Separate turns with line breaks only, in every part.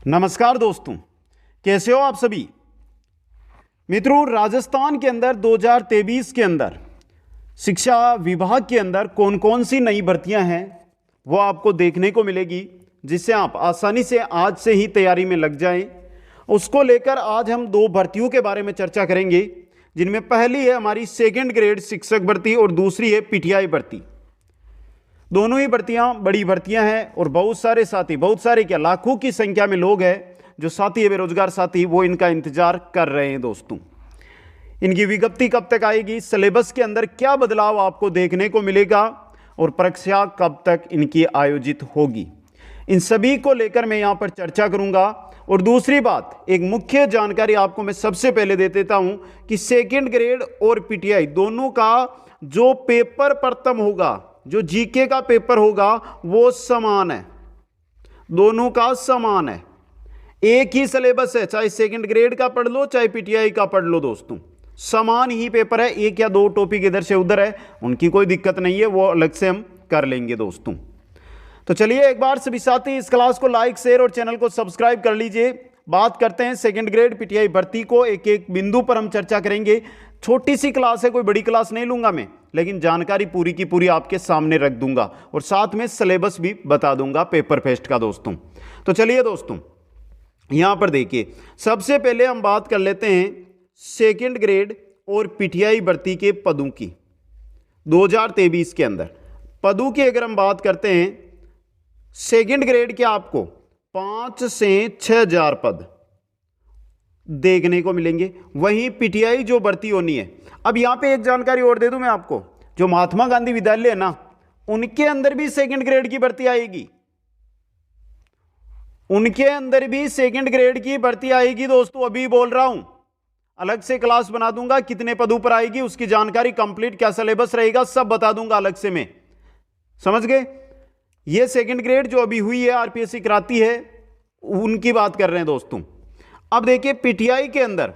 नमस्कार दोस्तों, कैसे हो आप सभी मित्रों। राजस्थान के अंदर 2023 के अंदर शिक्षा विभाग के अंदर कौन कौन सी नई भर्तियां हैं वो आपको देखने को मिलेगी, जिससे आप आसानी से आज से ही तैयारी में लग जाएं। उसको लेकर आज हम दो भर्तियों के बारे में चर्चा करेंगे, जिनमें पहली है हमारी सेकंड ग्रेड शिक्षक भर्ती और दूसरी है पीटीआई भर्ती। दोनों ही भर्तियां बड़ी भर्तियां हैं और बहुत सारे क्या लाखों की संख्या में लोग हैं जो साथी है, बेरोजगार साथी, वो इनका इंतजार कर रहे हैं। दोस्तों, इनकी विज्ञप्ति कब तक आएगी, सिलेबस के अंदर क्या बदलाव आपको देखने को मिलेगा और परीक्षा कब तक इनकी आयोजित होगी, इन सभी को लेकर मैं यहां पर चर्चा करूंगा। और दूसरी बात, एक मुख्य जानकारी आपको मैं सबसे पहले दे देता हूं कि सेकंड ग्रेड और पीटीआई दोनों का जो पेपर प्रथम होगा, जो जीके का पेपर होगा, वो समान है, दोनों का समान है, एक ही सिलेबस है। चाहे सेकंड ग्रेड का पढ़ लो चाहे पीटीआई का पढ़ लो, दोस्तों समान ही पेपर है। एक या दो टॉपिक इधर से उधर है, उनकी कोई दिक्कत नहीं है, वो अलग से हम कर लेंगे। दोस्तों तो चलिए एक बार सभी साथी इस क्लास को लाइक शेयर और चैनल को सब्सक्राइब कर लीजिए। बात करते हैं सेकंड ग्रेड पीटीआई भर्ती को, एक एक बिंदु पर हम चर्चा करेंगे। छोटी सी क्लास है, कोई बड़ी क्लास नहीं लूंगा मैं, लेकिन जानकारी पूरी की पूरी आपके सामने रख दूंगा और साथ में सिलेबस भी बता दूंगा पेपर फेस्ट का। दोस्तों तो चलिए दोस्तों, यहां पर देखिए, सबसे पहले हम बात कर लेते हैं सेकंड ग्रेड और पीटीआई भर्ती के पदों की। 2023 के अंदर पदों की अगर हम बात करते हैं, सेकंड ग्रेड के आपको 5 से 6,000 पद देखने को मिलेंगे। वहीं पीटीआई जो भर्ती होनी है, अब यहां पे एक जानकारी और दे दूं मैं आपको, जो महात्मा गांधी विद्यालय है ना, उनके अंदर भी सेकंड ग्रेड की भर्ती आएगी, उनके अंदर भी सेकंड ग्रेड की भर्ती आएगी। दोस्तों अभी बोल रहा हूं, अलग से क्लास बना दूंगा, कितने पदों पर आएगी उसकी जानकारी कंप्लीट, क्या सिलेबस रहेगा सब बता दूंगा अलग से मैं, समझ गए। ये सेकंड ग्रेड जो अभी हुई है, आरपीएससी कराती है, उनकी बात कर रहे हैं दोस्तों। अब देखिए पीटीआई के अंदर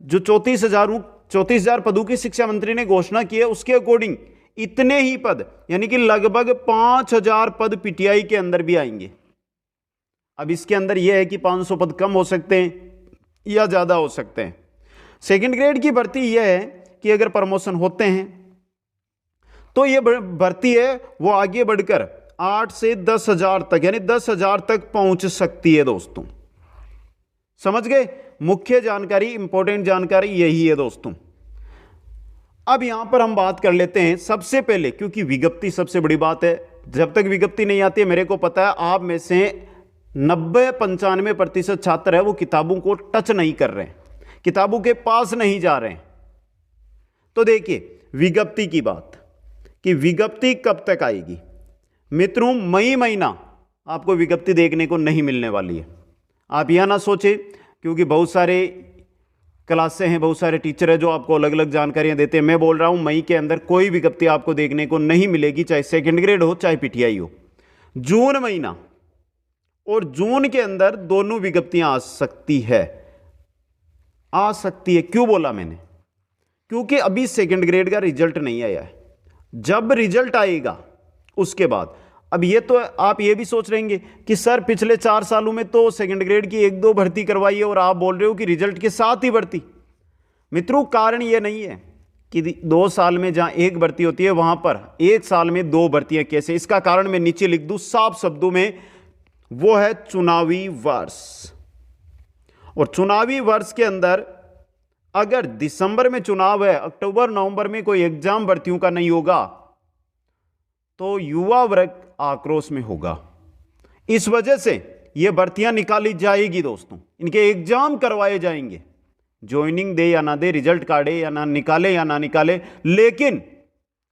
जो 34,000 पदों की शिक्षा मंत्री ने घोषणा की है, उसके अकॉर्डिंग इतने ही पद, यानी कि लगभग 5,000 पद पीटीआई के अंदर भी आएंगे। अब इसके अंदर यह है कि 500 पद कम हो सकते हैं या ज्यादा हो सकते हैं। सेकंड ग्रेड की भर्ती यह है कि अगर प्रमोशन होते हैं तो यह भर्ती है वो आगे बढ़कर 8 से 10,000 तक, यानी 10,000 तक पहुंच सकती है। दोस्तों समझ गए, मुख्य जानकारी, इंपॉर्टेंट जानकारी यही है। दोस्तों अब यहां पर हम बात कर लेते हैं सबसे पहले, क्योंकि विज्ञप्ति सबसे बड़ी बात है। जब तक विज्ञप्ति नहीं आती है, मेरे को पता है आप में से 90-95% छात्र है वो किताबों को टच नहीं कर रहे हैं, किताबों के पास नहीं जा रहे हैं। तो देखिए विज्ञप्ति की बात, कि विज्ञप्ति कब तक आएगी मित्रों, मई महीना आपको विज्ञप्ति देखने को नहीं मिलने वाली है। आप यह ना सोचे, क्योंकि बहुत सारे क्लासें हैं, बहुत सारे टीचर हैं जो आपको अलग अलग जानकारियां देते हैं। मैं बोल रहा हूं मई के अंदर कोई विज्ञप्ति आपको देखने को नहीं मिलेगी, चाहे सेकंड ग्रेड हो चाहे पीटीआई हो। जून महीना और जून के अंदर दोनों विज्ञप्तियां आ सकती है, आ सकती है। क्यों बोला मैंने, क्योंकि अभी सेकंड ग्रेड का रिजल्ट नहीं आया है। जब रिजल्ट आएगा उसके बाद, अब ये तो आप ये भी सोच रहेंगे कि सर पिछले 4 सालों में तो सेकंड ग्रेड की 1-2 भर्ती करवाई है और आप बोल रहे हो कि रिजल्ट के साथ ही भर्ती। मित्रों कारण ये नहीं है कि 2 साल में जहां एक भर्ती होती है वहां पर 1 साल में 2 भर्तियां कैसे, इसका कारण मैं नीचे लिख दूं साफ शब्दों में, वो है चुनावी वर्ष। और चुनावी वर्ष के अंदर अगर दिसंबर में चुनाव है, अक्टूबर नवंबर में कोई एग्जाम भर्तियों का नहीं होगा, तो युवा वर्ग आक्रोश में होगा। इस वजह से यह भर्तियां निकाली जाएगी। दोस्तों इनके एग्जाम करवाए जाएंगे, ज्वाइनिंग दे या ना दे, रिजल्ट काटे या ना निकाले या ना निकाले, लेकिन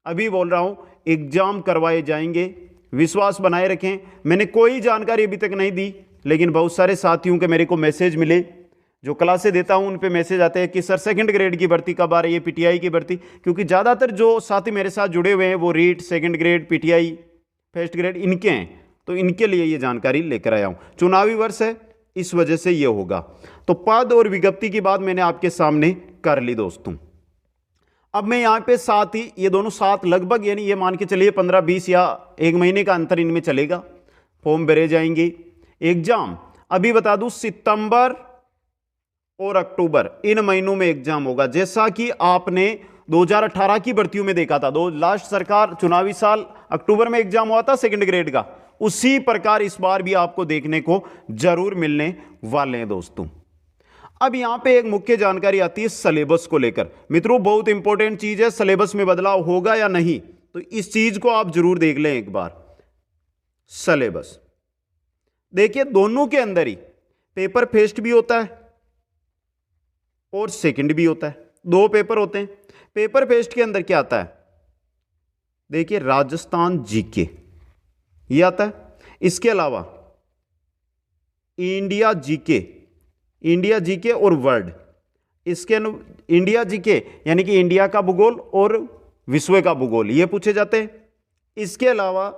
अभी बोल रहा हूं एग्जाम करवाए जाएंगे। विश्वास बनाए रखें, मैंने कोई जानकारी अभी तक नहीं दी, लेकिन बहुत सारे साथियों के मेरे को मैसेज मिले, जो क्लासें देता हूं उन पे मैसेज आते हैं कि सर सेकंड ग्रेड की भर्ती कब आ रही है, पीटीआई की भर्ती, क्योंकि ज़्यादातर जो साथी मेरे साथ जुड़े हुए हैं वो REET, second grade, PTI, first grade इनके हैं, तो इनके लिए ये जानकारी लेकर आया हूं। चुनावी वर्ष है, इस वजह से ये होगा। तो पद और विज्ञप्ति की बात मैंने आपके सामने कर ली। दोस्तों अब मैं यहां पे साथ ही, ये दोनों साथ लगभग, यानी ये मान के चलिए 15-20 या 1 महीने का अंतर इनमें चलेगा। फॉर्म भरे जाएंगे। एग्जाम अभी बता दूं सितंबर और अक्टूबर इन महीनों में एग्जाम होगा, जैसा कि आपने 2018 की भर्तियों में देखा था। दो लास्ट सरकार चुनावी साल अक्टूबर में एग्जाम हुआ था सेकंड ग्रेड का, उसी प्रकार इस बार भी आपको देखने को जरूर मिलने वाले हैं दोस्तों। अब यहां पे एक मुख्य जानकारी आती है सिलेबस को लेकर। मित्रों बहुत इंपॉर्टेंट चीज है, सिलेबस में बदलाव होगा या नहीं, तो इस चीज को आप जरूर देख लें एक बार। सिलेबस देखिए दोनों के अंदर ही पेपर फर्स्ट भी होता है और सेकंड भी होता है, दो पेपर होते हैं। पेपर फर्स्ट के अंदर क्या आता है, देखिए राजस्थान जीके ये आता है। इसके अलावा इंडिया जीके और वर्ल्ड, इसके इंडिया जीके यानी कि इंडिया का भूगोल और विश्व का भूगोल ये पूछे जाते हैं। इसके अलावा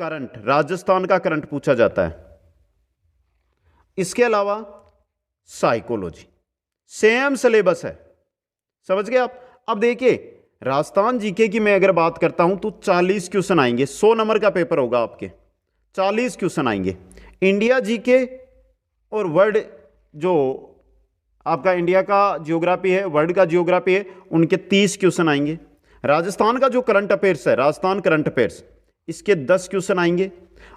करंट, राजस्थान का करंट पूछा जाता है। इसके अलावा साइकोलॉजी, सेम सिलेबस है, समझ गए आप। अब देखिए राजस्थान जीके की मैं अगर बात करता हूं तो 40 क्वेश्चन आएंगे, 100 नंबर का पेपर होगा आपके, 40 क्वेश्चन आएंगे। इंडिया जीके और वर्ल्ड जो आपका इंडिया का जियोग्राफी है, वर्ल्ड का जियोग्राफी है, उनके 30 क्वेश्चन आएंगे। राजस्थान का जो करंट अफेयर्स है, राजस्थान करंट अफेयर्स, इसके 10 क्वेश्चन आएंगे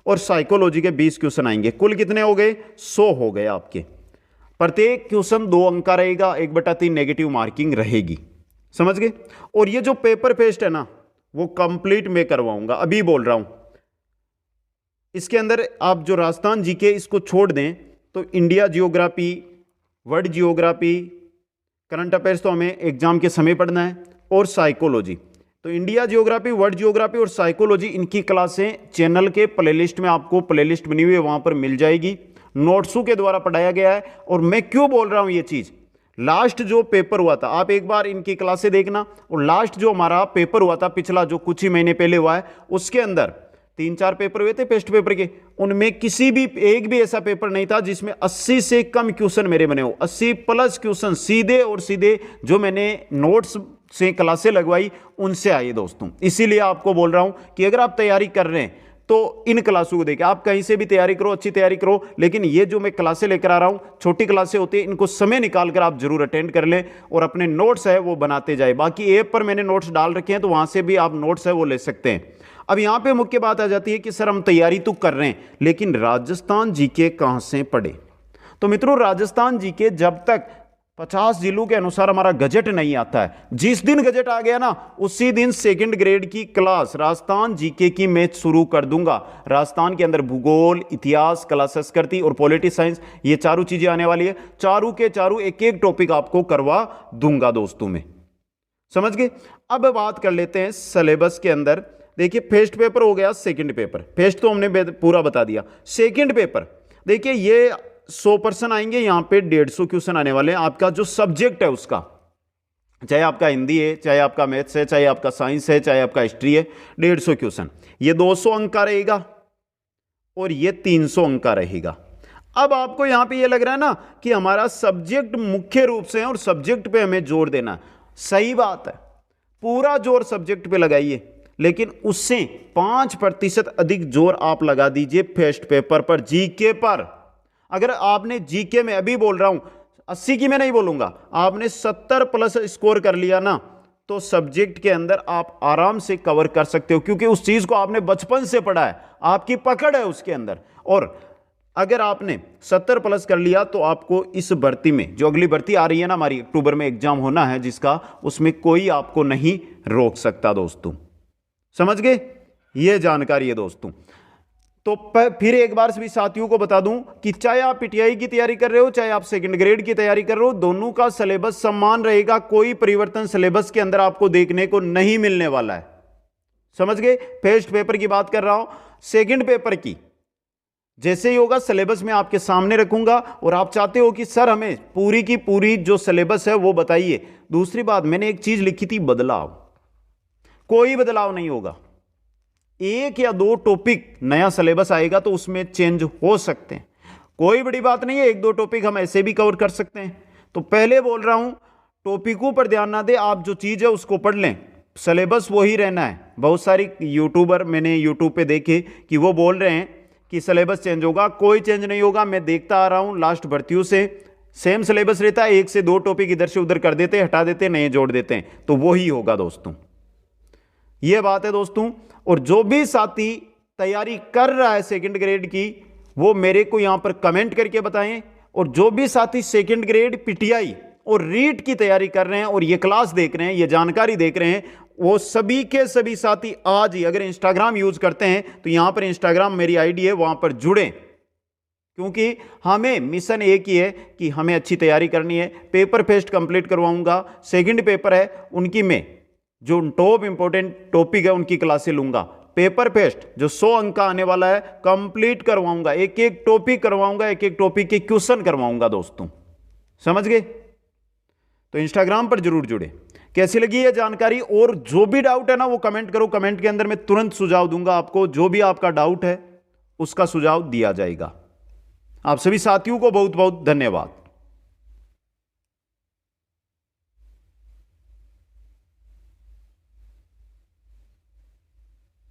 और साइकोलॉजी के 20 क्वेश्चन आएंगे। कुल कितने हो गए, 100 हो गए आपके। प्रत्येक क्वेश्चन 2 अंक का रहेगा, 1/3 नेगेटिव मार्किंग रहेगी, समझ गए। और ये जो पेपर पेस्ट है ना वो कंप्लीट मैं करवाऊंगा, अभी बोल रहा हूं। इसके अंदर आप जो राजस्थान जीके इसको छोड़ दें तो India geography, world geography, current affairs तो हमें एग्जाम के समय पढ़ना है, और साइकोलॉजी। तो इंडिया जियोग्राफी, वर्ल्ड जियोग्राफी और साइकोलॉजी इनकी क्लासें चैनल के प्लेलिस्ट में, आपको प्लेलिस्ट बनी हुई है वहां पर मिल जाएगी। नोट्सों के द्वारा पढ़ाया गया है। और मैं क्यों बोल रहा हूं ये चीज, लास्ट जो पेपर हुआ था आप एक बार इनकी क्लासें देखना, और लास्ट जो हमारा पेपर हुआ था पिछला जो कुछ ही महीने पहले हुआ है, उसके अंदर 3-4 पेपर हुए थे टेस्ट पेपर के, उनमें किसी भी एक भी ऐसा पेपर नहीं था जिसमें 80 से कम क्वेश्चन मेरे बने हो। 80 प्लस क्वेश्चन सीधे और सीधे जो मैंने नोट्स से क्लासें लगवाई उनसे आए दोस्तों। इसीलिए आपको बोल रहा हूं कि अगर आप तैयारी कर रहे हैं तो इन क्लासों को देखिए। आप कहीं से भी तैयारी करो, अच्छी तैयारी करो, लेकिन ये जो मैं क्लासें लेकर आ रहा हूं, छोटी क्लासें होती है, इनको समय निकाल कर आप जरूर अटेंड कर लें और अपने नोट्स है वो बनाते जाए। बाकी ऐप पर मैंने नोट्स डाल रखे हैं तो वहां से भी आप नोट्स है वो ले सकते हैं। अब यहां पे मुख्य बात आ जाती है कि सर हम तैयारी तो कर रहे हैं लेकिन राजस्थान जीके कहां से पढ़े। तो मित्रों राजस्थान जीके जब तक 50 जिलों के अनुसार हमारा गजट नहीं आता है, जिस दिन गजट आ गया ना उसी दिन सेकंड ग्रेड की क्लास राजस्थान जीके की मैं शुरू कर दूंगा। राजस्थान के अंदर भूगोल, इतिहास, कला संस्कृति और पॉलिटिक्स साइंस ये चारों चीजें आने वाली है। चारों के चारों एक एक टॉपिक आपको करवा दूंगा दोस्तों में, समझ गए। अब बात कर लेते हैं सिलेबस के अंदर। देखिए फर्स्ट पेपर हो गया, सेकंड पेपर, फर्स्ट तो हमने पूरा बता दिया। सेकंड पेपर देखिए ये 100% आएंगे, यहां पे 150 क्वेश्चन आने वाले हैं। आपका जो सब्जेक्ट है उसका, चाहे आपका हिंदी है, चाहे आपका मैथ्स है, चाहे आपका साइंस है, चाहे आपका हिस्ट्री है, 150 क्वेश्चन। ये 200 अंक का रहेगा और ये 300 अंक का रहेगा। अब आपको यहां पे ये लग रहा है ना कि हमारा सब्जेक्ट मुख्य रूप से है और सब्जेक्ट पे हमें जोर देना, सही बात है, पूरा जोर सब्जेक्ट पे लगाइए, लेकिन उससे 5% अधिक जोर आप लगा दीजिए फर्स्ट पेपर पर, जीके पर। अगर आपने जीके में, अभी बोल रहा हूं 80 की मैं नहीं बोलूंगा, आपने 70 प्लस स्कोर कर लिया ना तो सब्जेक्ट के अंदर आप आराम से कवर कर सकते हो, क्योंकि उस चीज को आपने बचपन से पढ़ा है, आपकी पकड़ है उसके अंदर। और अगर आपने 70 प्लस कर लिया तो आपको इस भर्ती में, जो अगली भर्ती आ रही है ना हमारी, अक्टूबर में एग्जाम होना है जिसका, उसमें कोई आपको नहीं रोक सकता दोस्तों, समझ गए। यह जानकारी है दोस्तों। तो फिर एक बार भी साथियों को बता दूं कि चाहे आप पीटीआई की तैयारी कर रहे हो, चाहे आप सेकंड ग्रेड की तैयारी कर रहे हो, दोनों का सिलेबस समान रहेगा। कोई परिवर्तन सिलेबस के अंदर आपको देखने को नहीं मिलने वाला है, समझ गए। फर्स्ट पेपर की बात कर रहा हूं, सेकंड पेपर की जैसे ही होगा सिलेबस में आपके सामने रखूंगा। और आप चाहते हो कि सर हमें पूरी की पूरी जो सिलेबस है वो बताइए। दूसरी बात, मैंने एक चीज लिखी थी, बदलाव, कोई बदलाव नहीं होगा। 1 या 2 टॉपिक नया सिलेबस आएगा तो उसमें चेंज हो सकते हैं, कोई बड़ी बात नहीं है। 1-2 टॉपिक हम ऐसे भी कवर कर सकते हैं। तो पहले बोल रहा हूं टॉपिकों पर ध्यान ना दे, आप जो चीज है उसको पढ़ लें, सिलेबस वही रहना है। बहुत सारी यूट्यूबर मैंने यूट्यूब पे देखे कि वो बोल रहे हैं कि सिलेबस चेंज होगा, कोई चेंज नहीं होगा। मैं देखता आ रहा हूं लास्ट भर्तियों से सेम सिलेबस रहता है, 1 से 2 टॉपिक इधर से उधर कर देते हैं, हटा देते हैं, नए जोड़ देते हैं, तो वो ही होगा दोस्तों, ये बात है दोस्तों। और जो भी साथी तैयारी कर रहा है सेकंड ग्रेड की, वो मेरे को यहां पर कमेंट करके बताएं। और जो भी साथी सेकंड ग्रेड पीटीआई और रीट की तैयारी कर रहे हैं और ये क्लास देख रहे हैं, ये जानकारी देख रहे हैं, वो सभी के सभी साथी आज ही अगर इंस्टाग्राम यूज करते हैं तो यहां पर इंस्टाग्राम मेरी आईडी है, वहां पर जुड़ें, क्योंकि हमें मिशन एक ही है कि हमें अच्छी तैयारी करनी है। पेपर फेस्ट कंप्लीट करवाऊंगा, सेकंड पेपर है उनकी मैं जो टॉप इंपॉर्टेंट टॉपिक है उनकी क्लासें लूंगा। पेपर फेस्ट जो 100 अंक का आने वाला है कंप्लीट करवाऊंगा, एक एक टॉपिक करवाऊंगा, एक एक टॉपिक के क्वेश्चन करवाऊंगा दोस्तों, समझ गए? तो इंस्टाग्राम पर जरूर जुड़े। कैसी लगी ये जानकारी? और जो भी डाउट है ना वो कमेंट करो, कमेंट के अंदर मैं तुरंत सुझाव दूंगा आपको, जो भी आपका डाउट है उसका सुझाव दिया जाएगा। आप सभी साथियों को बहुत बहुत धन्यवाद।